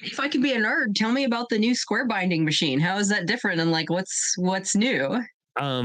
if I can be a nerd, tell me about the new square binding machine. How is that different? And like, what's new?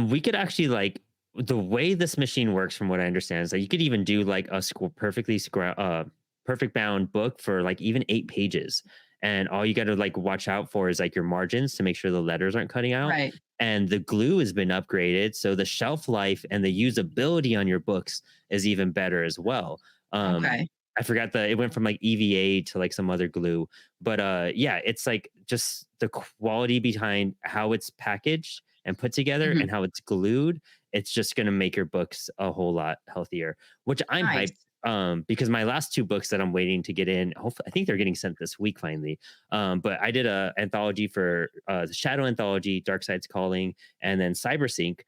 We could actually like the way this machine works, from what I understand, is that you could even do like a perfect bound book for like even 8 pages. And all you got to like watch out for is like your margins to make sure the letters aren't cutting out. Right. And the glue has been upgraded, so the shelf life and the usability on your books is even better as well. Okay. I forgot it went from like EVA to like some other glue, but yeah, it's like just the quality behind how it's packaged and put together Hmm. and how it's glued. It's just going to make your books a whole lot healthier, which I'm hyped, Nice. because my last two books that I'm waiting to get in, hopefully, I think they're getting sent this week finally. But I did a anthology for the Shadow Anthology, Dark Side's Calling, and then Cybersync.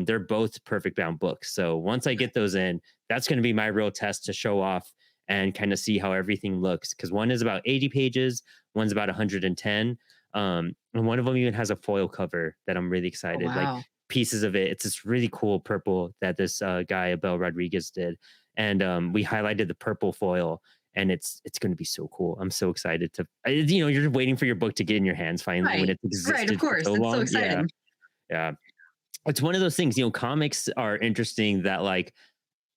They're both perfect bound books. So once I get those in, that's going to be my real test to show off and kind of see how everything looks. Because one is about 80 pages, one's about 110. And one of them even has a foil cover that I'm really Oh, excited. Like wow. pieces of it, it's this really cool purple that this guy Abel Rodriguez did, and we highlighted the purple foil, and it's going to be so cool. I'm so excited to, you're waiting for your book to get in your hands finally when Right. it's Right. Of existed for course. so It's so long. Yeah, exciting. yeah. It's one of those things. Comics are interesting that like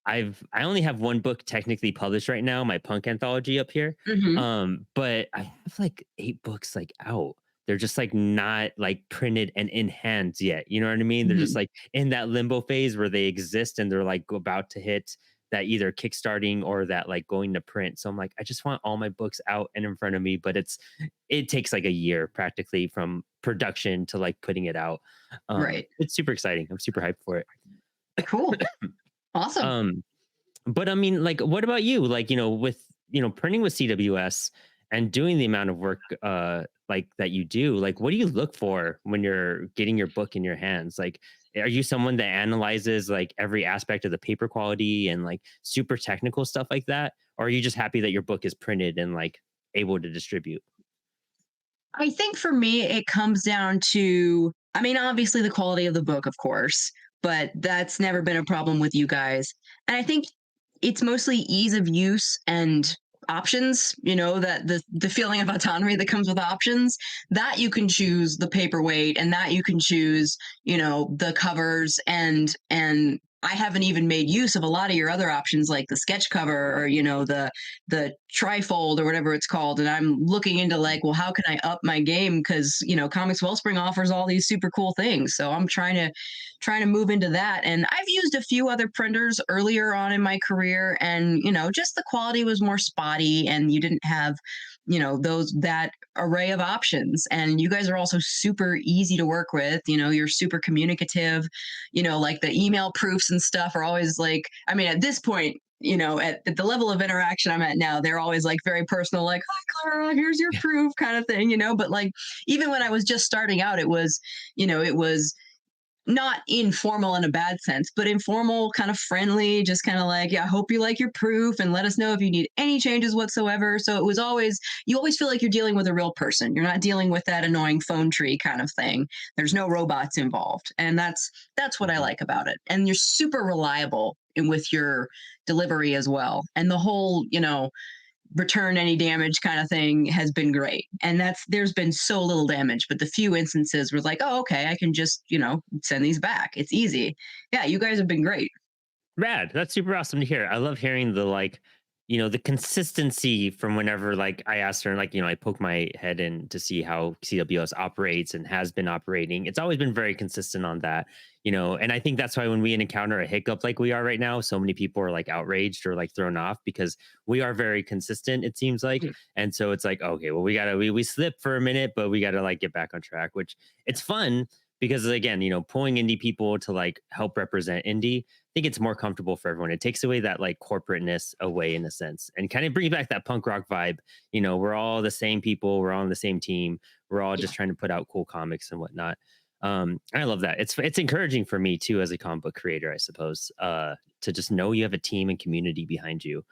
I only have one book technically published right now, my punk anthology up here. Hmm. But I have like 8 books like out. They're just like not like printed and in hands yet. You know what I mean? They're just Hmm. like in that limbo phase where they exist and they're like about to hit that either kickstarting or that like going to print. So I'm like, I just want all my books out and in front of me, but it takes like a year practically from production to like putting it out. Right. It's super exciting. I'm super hyped for it. Cool. Awesome. Um, but I mean, like, what about you? Like, with printing with CWS and doing the amount of work like that you do, like what do you look for when you're getting your book in your hands? Like, are you someone that analyzes like every aspect of the paper quality and like super technical stuff like that? Or are you just happy that your book is printed and like able to distribute? I think for me, it comes down to, I mean, obviously the quality of the book, of course, but that's never been a problem with you guys. And I think it's mostly ease of use and options, that the feeling of autonomy that comes with options, that you can choose the paperweight and that you can choose, the covers and I haven't even made use of a lot of your other options like the sketch cover or the trifold or whatever it's called. And I'm looking into like, well, how can I up my game? Because Comics Wellspring offers all these super cool things. So I'm trying to move into that. And I've used a few other printers earlier on in my career, and just the quality was more spotty, and you didn't have those that array of options. And you guys are also super easy to work with. You're super communicative. Like the email proofs and stuff are always like, I mean, at this point, at the level of interaction I'm at now, they're always like very personal, like, hi, Clara, here's your proof kind of thing, but like, even when I was just starting out, it was not informal in a bad sense, but informal, kind of friendly, just kind of like, yeah, I hope you like your proof and let us know if you need any changes whatsoever. So it was always, you always feel like you're dealing with a real person. You're not dealing with that annoying phone tree kind of thing. There's no robots involved. And that's what I Mhm. like about it. And you're super reliable with your delivery as well. And the whole, return any damage kind of thing has been great. And there's been so little damage, but the few instances were like, oh, okay, I can just, send these back. It's easy. Yeah, you guys have been great. Rad. That's super awesome to hear. I love hearing the like, the consistency from whenever like I asked her, and like, I poke my head in to see how CWS operates and has been operating. It's always been very consistent on that, and I think that's why when we encounter a hiccup like we are right now, so many people are like outraged or like thrown off because we are very consistent, it seems like. Mhm. And so it's like, okay, well, we slip for a minute, but we gotta like get back on track, which it's fun because again, pulling indie people to like help represent indie, think it's more comfortable for everyone. It takes away that like corporateness away in a sense and kind of brings back that punk rock vibe. We're all the same people, we're all on the same team, we're all Yeah. just trying to put out cool comics and whatnot. I love that. It's encouraging for me too as a comic book creator, I suppose, to just know you have a team and community behind you.